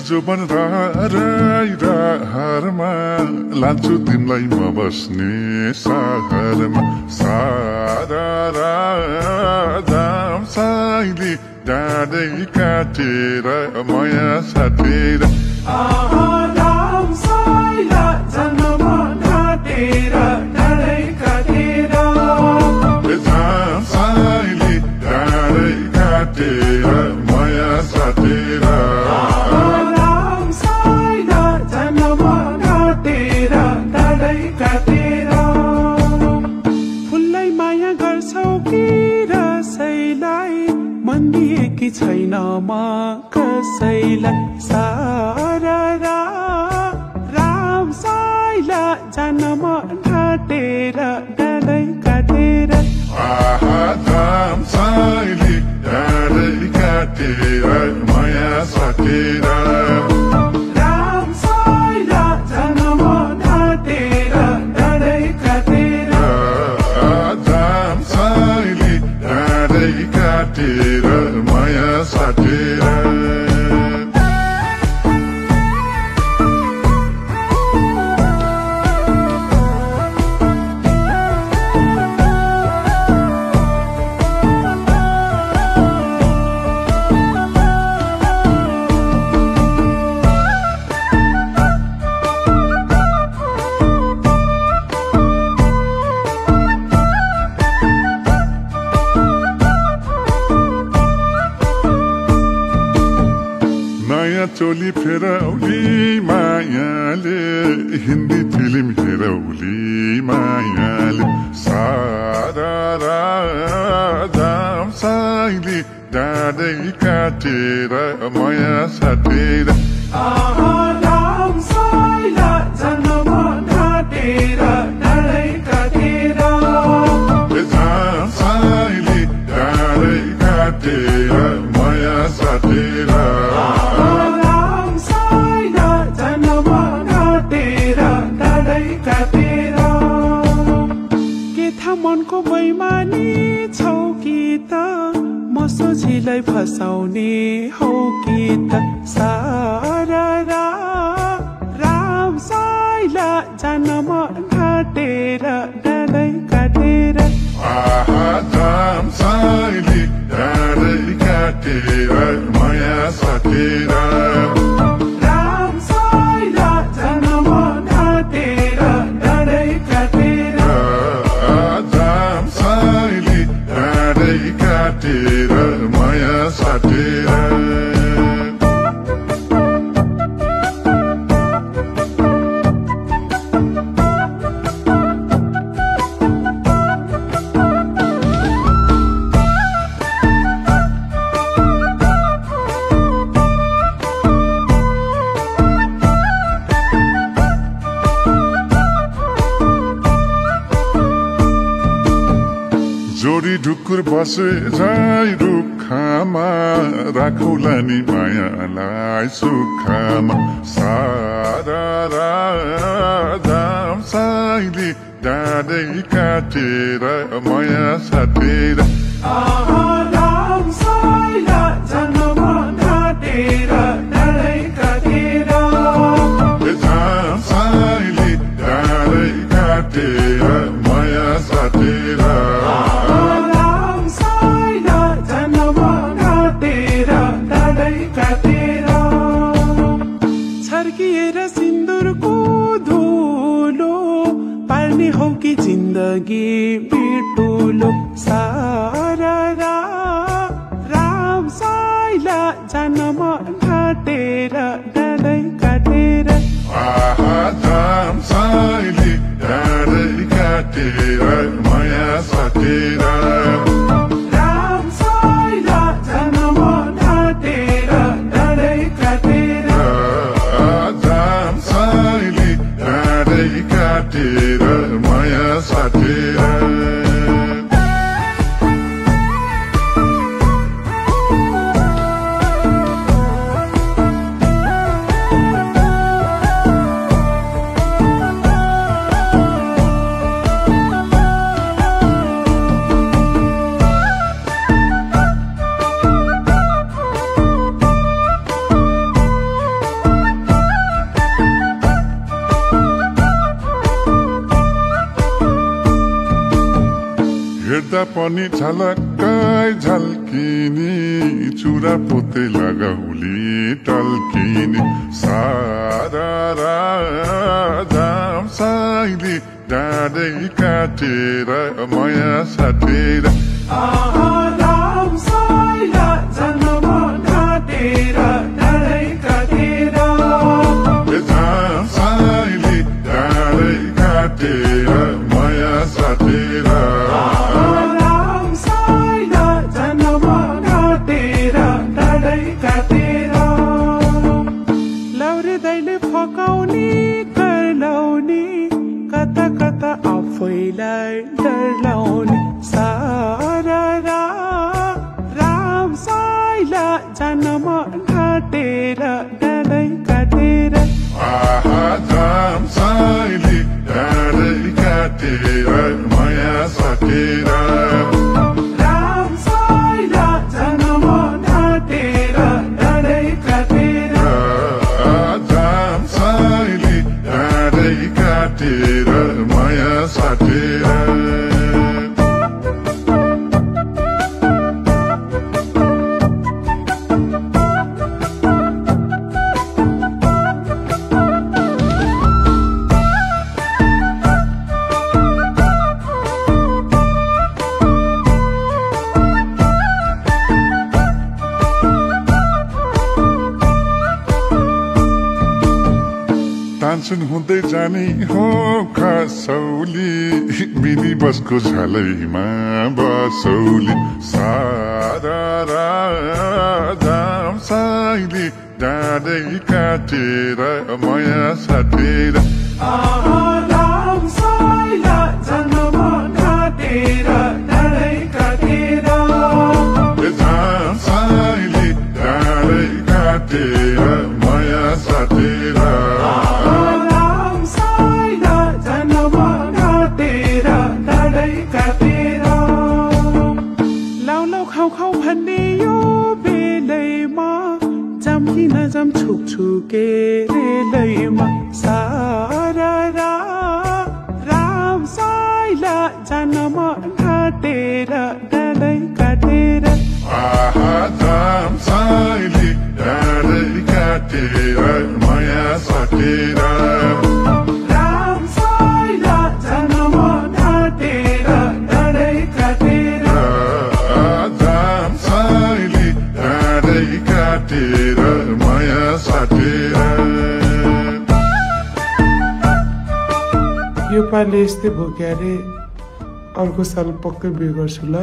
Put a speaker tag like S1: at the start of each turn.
S1: जोबन रारमा लान्छु तिमलाई म बस्ने सहरमा सारा राम साइली डाँडै काटेर माया साटेर
S2: राम साइला जन्म काटेर डाँडै काटेर
S1: राम साइली डाँडै काटेर माया साटेर
S2: राम साइला जन्म काटेर डाँडै काटेर फुललाई माया गर्छौ कि रसैलाई मन दिएकी छैन म कसैलाई सारा राम साइला जन्म काटेर डाँडै काटेर
S1: राम साइली डाँडै काटेर माया साटेर
S2: राम साइला जन्म काटेर डाँडै काटेर
S1: राम साइली डाँडै काटेर माया साटेर नयाँ चोली फेरौली मायाले हिन्दी फिल्म हेरौली मायाले सारा राम साइली डाँडै काटेर माया साटेर
S2: राम साइला जन्म काटेर डाँडै काटेर
S1: राम साइली डाँडै काटेर माया साटेर
S2: राम साइला जन्म काटेर डाँडै काटेर के थाहा मनको बैमानी छौ कि त म सोझीलाई फसाउने हौ कि त सारा राम साइला जन्म काटेर डाँडै काटेर
S1: राम साइली डाँडै काटेर माया साटेर
S2: राम साइला जन्म काटेर डाँडै काटेर
S1: राम साइली डाँडै काटेर माया साटेर जोडी ढुकुर बसे जाइ रुखमा राखौला नि मायालाई सुखमा सारा राम साइली डाँडै काटेर माया साटेर
S2: राम साइला जन्म काटेर डाँडै काटेर
S1: राम साइली डाँडै काटेर माया साटेर
S2: राम साइला जन्म काटेर डाँडै काटेर छर्किएर सिन्दुरको धुलो पार्ने हौ कि जिन्दगी बिटुलो सारा राम साइला जन्म काटेर डाँडै काटेर
S1: राम साइली डाँडै काटेर माया साटेर
S2: राम साइला जन्म काटेर डाँडै काटेर
S1: राम साइली डाँडै काटेर माया साटेर हेर्दा पनि झलक्कै झल्किने चुरा पोते लगाउली टल्किने सारा राम साइली डाँडै काटेर माया साटेर
S2: राम साइला जन्म ढाँटेर डाँडै काटेर
S1: राम साइली डाँडै काटेर माया साटेर
S2: राम साइला जन्म ढाँटेर डाँडै काटेर लौरे दैले फकाउने करलाउने कता कता आफैलाई डरलाउने सारा राम साइला जन्म ढाँटेर डाँडै काटेर
S1: राम साइली डाँडै काटेर माया साटेर
S2: राम साइला जन्म ढाँटेर डाँडै काटेर
S1: राम साइली डाँडै काटेर माया साटेर तानसुन हुँदै जाने हो खसौली मिनी बसको झलैमा बसौली सारा राम साइली डाँडै काटेर माया साटेर
S2: राम साइला जन्म ढाँटेर डाँडै काटेर
S1: राम साइली डाँडै काटेर माया साटेर
S2: राम साइला जन्म ढाँटेर डाँडै काटेर लाउ लाउ खाउ खाउ भन्ने यो बेलैमा जम्किन जम छुक छुके रेलैमा सारा राम साइला जन्म ढाँटेर डाँडै काटेर
S1: राम साइली डाँडै काटेर माया साटेर
S2: राम साइला जन्म ढाँटेर डाँडै काटेर
S1: राम साइली डाँडै काटेर माया साटेर
S2: यो पालि यस्तै भयो क्यारे अर्को साल पक्कै बिहे गर्छु ल